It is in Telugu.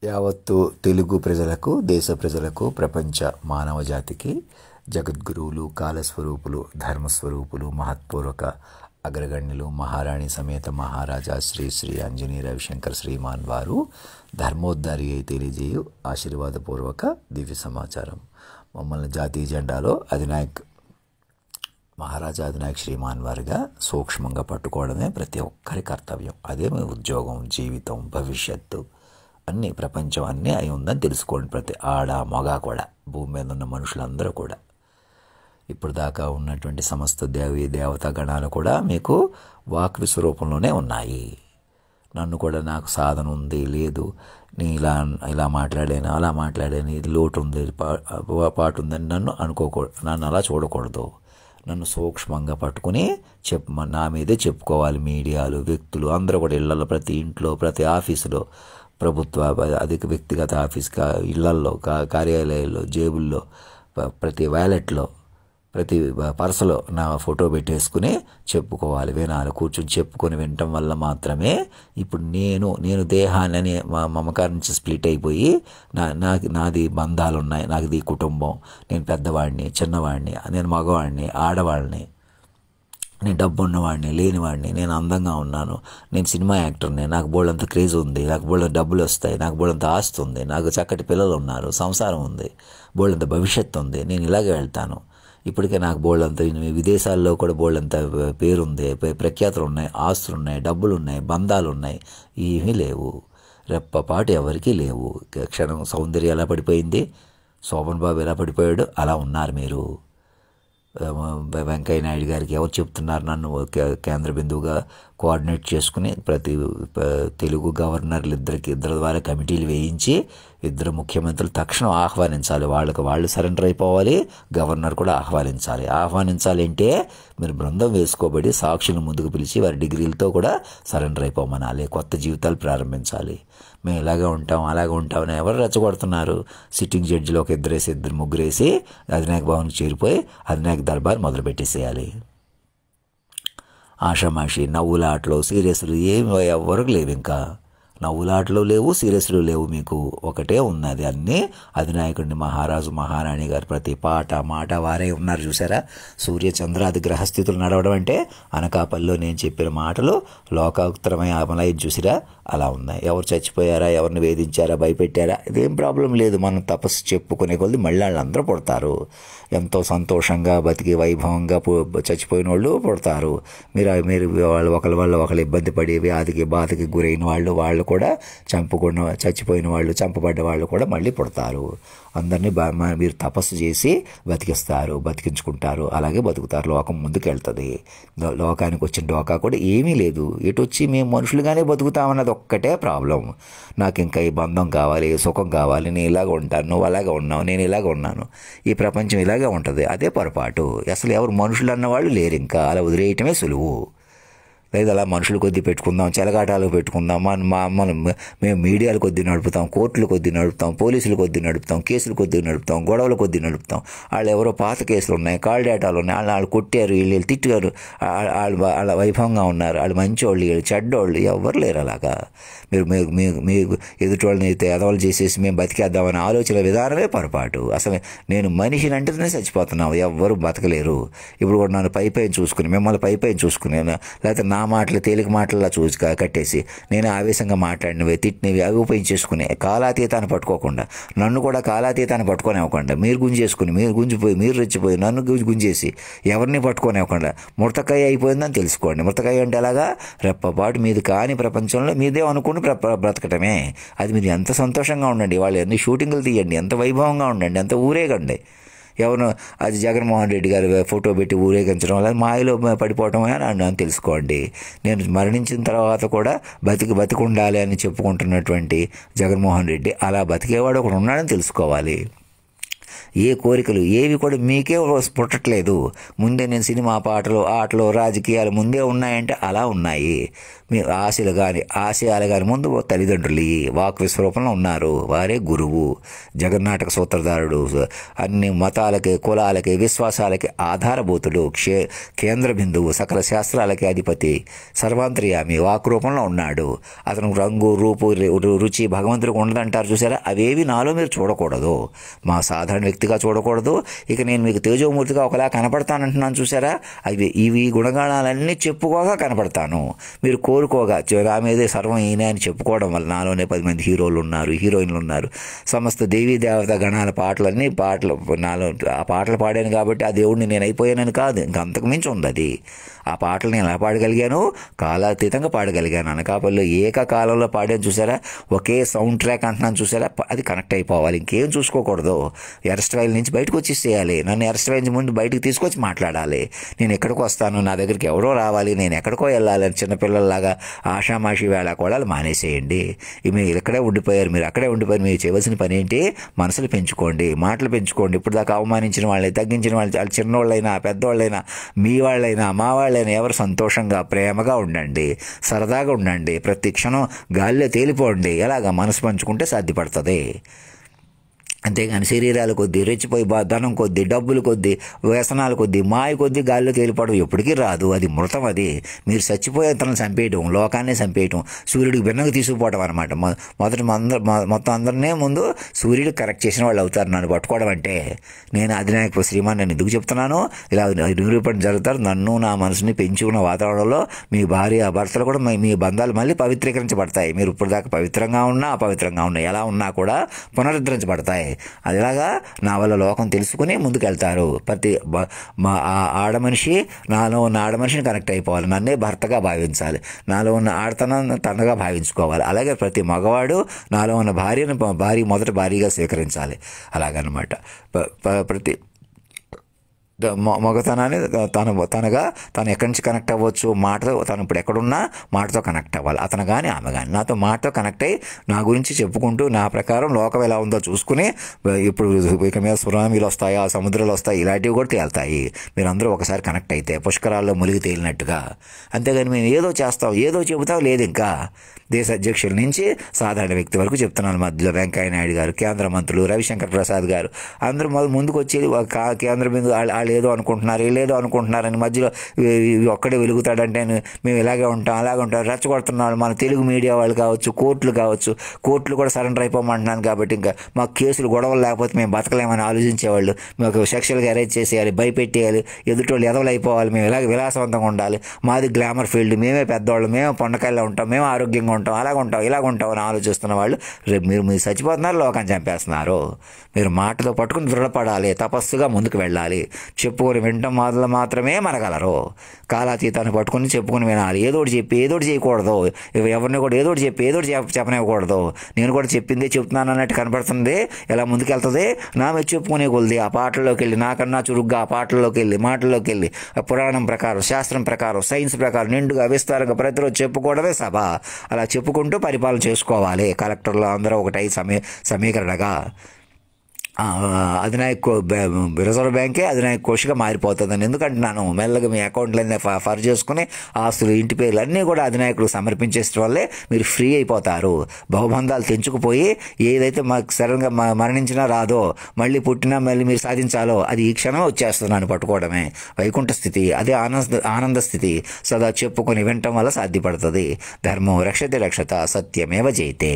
యావత్తు తెలుగు ప్రజలకు, దేశ ప్రజలకు, ప్రపంచ మానవ జాతికి జగద్గురువులు, కాలస్వరూపులు, ధర్మస్వరూపులు, మహత్పూర్వక అగ్రగణ్యులు, మహారాణి సమేత మహారాజా శ్రీ శ్రీ ఆంజనేయ రవిశంకర్ శ్రీమాన్ వారు ధర్మోద్ధారి అయి తెలియజేయు ఆశీర్వాదపూర్వక దివ్య సమాచారం. మమ్మల్ని జాతీయ జెండాలో మహారాజా అధినాయక్ శ్రీమాన్ వారిగా సూక్ష్మంగా పట్టుకోవడమే ప్రతి ఒక్కరి కర్తవ్యం. అదే మీ ఉద్యోగం, జీవితం, భవిష్యత్తు అన్నీ, ప్రపంచం అన్నీ అయి ఉందని తెలుసుకోండి. ప్రతి ఆడ మగ కూడా, భూమి మీద ఉన్న మనుషులందరూ కూడా, ఇప్పుడు దాకా ఉన్నటువంటి సమస్త దేవతా గణాలు కూడా మీకు వాక్ విశ్వరూపంలోనే ఉన్నాయి. నన్ను కూడా నాకు సాధన ఉంది, లేదు, నీ ఇలా మాట్లాడాను, అలా మాట్లాడాను, ఇది లోటు ఉంది, పాటు ఉందని నన్ను అలా చూడకూడదు. నన్ను సూక్ష్మంగా పట్టుకుని నా మీదే చెప్పుకోవాలి. మీడియాలు, వ్యక్తులు అందరూ కూడా ఇళ్లలో, ప్రతి ఇంట్లో, ప్రతి ఆఫీసులో, ప్రభుత్వ అధిక వ్యక్తిగత ఆఫీస్, ఇళ్లల్లో, కార్యాలయాల్లో, జేబుల్లో, ప్రతి వ్యాలెట్లో, ప్రతి పర్సులో నా ఫోటో పెట్టేసుకుని చెప్పుకోవాలి. వినాలి, కూర్చొని చెప్పుకొని వినటం వల్ల మాత్రమే ఇప్పుడు నేను దేహాన్ని అనే మమకారం నుంచి స్ప్లిట్ అయిపోయి నాది బంధాలు ఉన్నాయి, నాది కుటుంబం, నేను పెద్దవాడిని, చిన్నవాడిని, నేను మగవాడిని, ఆడవాడిని, నేను డబ్బు ఉన్నవాడిని, లేనివాడిని, నేను అందంగా ఉన్నాను, నేను సినిమా యాక్టర్ని, నాకు బోళ్ళంత క్రేజ్ ఉంది, నాకు బోళ్ళంత డబ్బులు వస్తాయి, నాకు బోళ్ళంత ఆస్తి ఉంది, నాకు చక్కటి పిల్లలు ఉన్నారు, సంసారం ఉంది, బోళ్ళంత భవిష్యత్తు ఉంది, నేను ఇలాగే వెళ్తాను. ఇప్పటికే నాకు బోళ్ళంత విదేశాల్లో కూడా బోళ్ళంత పేరుంది, ప్రఖ్యాతులు ఉన్నాయి, ఆస్తులు ఉన్నాయి, డబ్బులు ఉన్నాయి, బంధాలు ఉన్నాయి. ఏమీ లేవు, రెప్పపాటు ఎవరికీ లేవు. క్షణం సౌందర్యం ఎలా పడిపోయింది, శోభన్ బాబు ఎలా పడిపోయాడు, అలా ఉన్నారు మీరు. వెంకయ్య నాయుడు గారికి ఎవరు చెప్తున్నారు నన్ను కేంద్ర బిందువుగా కోఆర్డినేట్ చేసుకుని ప్రతి తెలుగు గవర్నర్లు ఇద్దరి ద్వారా కమిటీలు వేయించి ఇద్దరు ముఖ్యమంత్రులు తక్షణం ఆహ్వానించాలి. వాళ్ళు సరెండర్ అయిపోవాలి, గవర్నర్ కూడా ఆహ్వానించాలి అంటే మీరు బృందం వేసుకోబడి సాక్షులను ముందుకు పిలిచి వారి డిగ్రీలతో కూడా సరెండర్ అయిపోమనాలి. కొత్త జీవితాలు ప్రారంభించాలి. మేము ఇలాగే ఉంటాం, అలాగే ఉంటామని ఎవరు రెచ్చగొడుతున్నారు? సిట్టింగ్ జడ్జిలో ఒక ఇద్దరు ముగ్గురేసి అధినాయక భవన్కి చేరిపోయి అధినాయక దర్బార్ మొదలు పెట్టేసేయాలి. ఆషామాషి నవ్వులాటలు, సీరియస్లు ఏమి ఎవరికి లేవు. ఇంకా నవ్వులాటలు లేవు, సీరియస్లు లేవు. మీకు ఒకటే ఉన్నది, అన్నీ అధినాయకుడిని, మహారాజు మహారాణి గారు ప్రతి మాట వారే ఉన్నారు. చూసారా, సూర్య చంద్రాది గ్రహస్థితులు నడవడం అంటే అనకాపల్లిలో నేను చెప్పిన మాటలు లోకోత్తరమైన అమలై చూసిరా, అలా ఉన్నాయి. ఎవరు చచ్చిపోయారా, ఎవరిని వేధించారా, భయపెట్టారా, ఇదేం ప్రాబ్లం లేదు. మనం తపస్సు చెప్పుకునే కొద్ది మళ్ళీ వాళ్ళందరూ పుడతారు. ఎంతో సంతోషంగా బతికి వైభవంగా చచ్చిపోయిన వాళ్ళు పుడతారు. మీరు వాళ్ళు ఒకళ్ళు ఇబ్బంది పడి వ్యాధికి బాధకి గురైన వాళ్ళు కూడా చచ్చిపోయిన వాళ్ళు, చంపబడ్డ వాళ్ళు కూడా మళ్ళీ పుడతారు. అందరినీ మీరు తపస్సు చేసి బతికించుకుంటారు, అలాగే బతుకుతారు. లోకం ముందుకు వెళ్తుంది. లోకానికి వచ్చిన డోకా కూడా ఏమీ లేదు. ఎటు వచ్చి మేము మనుషులుగానే బతుకుతామన్నది ఒక్కటే ప్రాబ్లం. నాకు ఇంకా ఈ బంధం కావాలి, సుఖం కావాలి, నేను ఇలాగ ఉంటాను, నువ్వు అలాగే ఉన్నావు, నేను ఇలాగ ఉన్నాను, ఈ ప్రపంచం ఇలాగే ఉంటుంది. అదే పొరపాటు. అసలు ఎవరు మనుషులు అన్నవాళ్ళు లేరు. ఇంకా అలా వదిలేయటమే సులువు. లేదు అలా మనుషులు కొద్దీ పెట్టుకుందాం, చెలగాటాలు పెట్టుకుందాం, మేము మీడియాలు కొద్దీ నడుపుతాం, కోర్టులు కొద్దీ నడుపుతాం, పోలీసులు కొద్దీ నడుపుతాం, కేసులు కొద్దీ నడుపుతాం, గొడవల కొద్దీ నడుపుతాం. వాళ్ళు ఎవరో పాత కేసులు ఉన్నాయి, కాల్ డేటాలు ఉన్నాయి, వాళ్ళు కొట్టారు, వీళ్ళు తిట్టారు, వాళ్ళ వైభవంగా ఉన్నారు, వాళ్ళు మంచోళ్ళు, వీళ్ళు చెడ్డోళ్ళు, ఎవరు లేరు. అలాగా మీరు ఎదుటోళ్ళని అయితే ఎదవలు చేసేసి మేము బతికేద్దామనే ఆలోచన విధానమే పొరపాటు. అసలు నేను మనిషిని అంటేనే చచ్చిపోతున్నావు, ఎవ్వరు బతకలేరు. ఇప్పుడు కూడా నన్ను పైపైన చూసుకుని, మిమ్మల్ని పైపైన చూసుకుని, లేకపోతే నా మాటలు తేలిక మాటల్లో చూసి కట్టేసి నేను ఆవేశంగా మాట్లాడినవి, తిట్టినవి అవి ఉపయోగించేసుకుని కాలాతీతాన్ని పట్టుకోకుండా, నన్ను కూడా కాలాతీతాన్ని పట్టుకోనివ్వకుండా, మీరు గుంజేసుకుని, మీరు గుంజిపోయి, మీరు రెచ్చిపోయి నన్ను గుంజేసి ఎవరిని పట్టుకోనివ్వకుండా ముర్తకాయ అయిపోయిందని తెలుసుకోండి. ముర్తకాయ అంటే ఎలాగా, రెప్పపాటు మీది కాని ప్రపంచంలో మీదే అనుకుని బ్రతకటమే. అది మీరు ఎంత సంతోషంగా ఉండండి, వాళ్ళు ఎన్ని షూటింగులు తీయండి, ఎంత వైభవంగా ఉండండి, ఎంత ఊరేగండి. ఎవరు అది జగన్మోహన్ రెడ్డి గారు ఫోటో పెట్టి ఊరేగించడం వల్ల మాయలో పడిపోవటం అని తెలుసుకోండి. నేను మరణించిన తర్వాత కూడా బతికి ఉండాలి అని చెప్పుకుంటున్నటువంటి జగన్మోహన్ రెడ్డి అలా బతికేవాడు ఒకడు ఉన్నాడని తెలుసుకోవాలి. ఏ కోరికలు ఏవి కూడా మీకే పుట్టట్లేదు. ముందే నేను సినిమా, పాటలు, ఆటలు, రాజకీయాలు ముందే ఉన్నాయంటే అలా ఉన్నాయి. మీ ఆశలు కానీ ఆశయాలు కానీ ముందు తల్లిదండ్రులు వాక్ విశ్వరూపంలో ఉన్నారు. వారే గురువు, జగన్నాటక సూత్రధారుడు, అన్ని మతాలకి, కులాలకి, విశ్వాసాలకి ఆధారభూతుడు, కేంద్ర బిందువు, సకల శాస్త్రాలకి అధిపతి, సర్వాంతర్యామి, వాక్ రూపంలో ఉన్నాడు. అతను రంగు, రూపు, రుచి భగవంతుడికి ఉండదంటారు చూసారా, అవేవి నాలో మీరు చూడకూడదు. మా సాధారణ వ్యక్తిగా చూడకూడదు. ఇక నేను మీకు తేజోమూర్తిగా ఒకలా కనపడతానంటున్నాను చూసారా, ఇవి గుణగాణాలన్నీ చెప్పుకోగా కనపడతాను. మీరు కోరుకోగా నా మీదే సర్వం ఈయన అని చెప్పుకోవడం వల్ల నాలోనే 10 మంది హీరోలు ఉన్నారు, హీరోయిన్లు ఉన్నారు. సమస్త దేవీ దేవత గణాల పాటలన్నీ నాలో ఆ పాటలు పాడాను కాబట్టి ఆ దేవుడిని నేను అయిపోయానని కాదు, ఇంకా అంతకు మించి ఉంది అది. ఆ పాటలు నేను ఎలా పాడగలిగాను, కాలాతీతంగా పాడగలిగాను. అనకాపల్లిలో ఏకకాలంలో పాడాను చూసారా, ఒకే సౌండ్ ట్రాక్ అంటున్నాను చూసారా, అది కనెక్ట్ అయిపోవాలి, ఇంకేం చూసుకోకూడదు. అరెస్ట్ వైల్ నుంచి బయటకు వచ్చేసేయాలి. నన్ను అరెస్ట్ వైల్ ముందు బయటకు తీసుకొచ్చి మాట్లాడాలి. నేను ఎక్కడికి వస్తాను, నా దగ్గరికి ఎవరో రావాలి, నేను ఎక్కడికో వెళ్ళాలని చిన్నపిల్లల్లాగా ఆషామాషి వేళ కూడా మానేసేయండి. మీరు ఇక్కడే ఉండిపోయారు, మీరు అక్కడే ఉండిపోయారు. మీరు చేయవలసిన పని ఏంటి, మనసులు పెంచుకోండి, మాటలు పెంచుకోండి. ఇప్పుడు దాకా అవమానించిన వాళ్ళని, తగ్గించిన వాళ్ళు, వాళ్ళు చిన్నోళ్ళైనా పెద్దోళ్ళైనా, మీ వాళ్ళైనా మా వాళ్ళైనా ఎవరు సంతోషంగా ప్రేమగా ఉండండి, సరదాగా ఉండండి. ప్రతి క్షణం గాలిలో తేలిపోండి. ఎలాగా మనసు పంచుకుంటే సాధ్యపడుతుంది. అంతేగాని శరీరాల కొద్దీ, రెచ్చిపోయి ధనం కొద్దీ, డబ్బులు కొద్దీ, వ్యసనాల కొద్దీ, మాయ కొద్దీ గాల్లో తేలిపడం ఎప్పటికీ రాదు. అది మృతం. అది మీరు చచ్చిపోయే తనను చంపేయటం, లోకాన్ని చంపేయటం, సూర్యుడికి భిన్నంగా తీసుకుపోవడం అనమాట. మొత్తం అందరినీ ముందు సూర్యుడికి కరెక్ట్ చేసిన వాళ్ళు అవుతారు నన్ను పట్టుకోవడం అంటే. నేను అధినాయక శ్రీమాన్ నేను ఎందుకు చెప్తున్నాను, ఇలా నిరూపణ జరుగుతారు. నన్ను నా మనసుని పెంచుకున్న వాతావరణంలో మీ భార్య భర్తలు కూడా మీ బంధాలు మళ్ళీ పవిత్రీకరించబడతాయి. మీరు ఇప్పుడు దాకా పవిత్రంగా ఉన్నా అపవిత్రంగా ఉన్నా ఎలా ఉన్నా కూడా పునరుద్ధరించబడతాయి. అదిలాగా నా వల్ల లోకం తెలుసుకుని ముందుకెళ్తారు. ప్రతి ఆడ మనిషి నాలో ఉన్న ఆడ మనిషిని కనెక్ట్ అయిపోవాలి, నన్నే భర్తగా భావించాలి, నాలో ఉన్న ఆడతనం తనగా భావించుకోవాలి. అలాగే ప్రతి మగవాడు నాలో ఉన్న భార్య మొదటి భార్యగా స్వీకరించాలి. అలాగనమాట ప్రతి మగతనాన్ని తను ఎక్కడి నుంచి కనెక్ట్ అవ్వచ్చు, మాటతో తను ఇప్పుడు ఎక్కడున్నా మాటతో కనెక్ట్ అవ్వాలి. అతను కానీ ఆమె కానీ నాతో మాటతో కనెక్ట్ అయ్యి నా గురించి చెప్పుకుంటూ నా ప్రకారం లోకం ఎలా ఉందో చూసుకుని, ఇప్పుడు ఇక మీద సునామీలు వస్తాయి, ఆ సముద్రాలు వస్తాయి, ఇలాంటివి కూడా తేలుతాయి. మీరందరూ ఒకసారి కనెక్ట్ అయితే పుష్కరాల్లో మునిగి తేలినట్టుగా. అంతేగాని మేము ఏదో చేస్తాం, ఏదో చెబుతాం లేదు. ఇంకా దేశ అధ్యక్షుల నుంచి సాధారణ వ్యక్తి వరకు చెప్తున్నాను. మధ్యలో వెంకయ్య నాయుడు గారు, కేంద్ర మంత్రులు, రవిశంకర్ ప్రసాద్ గారు అందరూ ముందుకు వచ్చేది కేంద్ర బిందు వాళ్ళు ఏదో అనుకుంటున్నారు, వీళ్ళేదో అనుకుంటున్నారని మధ్యలో ఒక్కడే వెలుగుతాడంటే మేము ఇలాగే ఉంటాం అలాగే ఉంటాం రెచ్చగొడుతున్నాడు. మన తెలుగు మీడియా వాళ్ళు కావచ్చు, కోర్టులు కూడా సరెండర్ అయిపోమంటున్నాను. కాబట్టి ఇంకా మాకు కేసులు గొడవలు లేకపోతే మేము బతకలేమని ఆలోచించేవాళ్ళు. మాకు సెక్షువల్గా అరేంజ్ చేసేయాలి, భయపెట్టేయాలి, ఎదుటోళ్ళు ఎదవలు అయిపోవాలి, మేము ఇలాగ విలాసవంతంగా ఉండాలి, మాది గ్లామర్ ఫీల్డ్, మేమే పెద్దవాళ్ళు, మేమే పొండకాయల్లో ఉంటాం, మేము ఆరోగ్యంగా ఉంటాం, అలాగ ఉంటాం ఇలాగ ఉంటాం అని ఆలోచిస్తున్న వాళ్ళు రేపు మీరు చచ్చిపోతున్నారు, లోకాన్ని చంపేస్తున్నారు. మీరు మాటతో పట్టుకుని దృఢపడాలి, తపస్సుగా ముందుకు వెళ్ళాలి. చెప్పుకొని వినటం మొదలు మాత్రమే మనగలరు. కాలాతీతాన్ని పట్టుకుని చెప్పుకుని వినాలి. ఏదోటి చెప్పి ఏదోటి చేయకూడదు. ఎవరిని కూడా ఏదోటి చెప్పి ఏదోటి చెప్పనివ్వకూడదు. నేను కూడా చెప్పిందే చెప్తున్నాను అన్నట్టు కనపడుతుంది. ఎలా ముందుకెళ్తుంది, నా మీద చెప్పుకునే కొలిది ఆ పాటల్లోకి వెళ్ళి, నాకన్నా చురుగ్గా ఆ పాటల్లోకి వెళ్ళి, మాటల్లోకి వెళ్ళి, పురాణం ప్రకారం, శాస్త్రం ప్రకారం, సైన్స్ ప్రకారం నిండుగా విస్తారంగా ప్రతిరోజు చెప్పుకోవడమే సభ. అలా చెప్పుకుంటూ పరిపాలన చేసుకోవాలి. కలెక్టర్లు అందరూ ఒకటై సమీకరణగా రిజర్వ్ బ్యాంకే అధినాయక కోష్గా మారిపోతుందని ఎందుకంటున్నాను. మెల్లగా మీ అకౌంట్లన్నీ ఫర్ చేసుకుని ఆస్తులు, ఇంటి పేర్లు అన్నీ కూడా అధినాయకుడు సమర్పించేసిన వల్లే మీరు ఫ్రీ అయిపోతారు. బహుబంధాలు తెంచుకుపోయి ఏదైతే మాకు సడన్గా మరణించినా రాదో, మళ్ళీ పుట్టినా మళ్ళీ మీరు సాధించాలో అది ఈ క్షణమే వచ్చేస్తున్నాను పట్టుకోవడమే. వైకుంఠ స్థితి, అదే ఆనంద స్థితి సదా చెప్పుకొని వినటం వల్ల సాధ్యపడుతుంది. ధర్మం రక్షతే రక్షత, సత్యమేవ జయతే.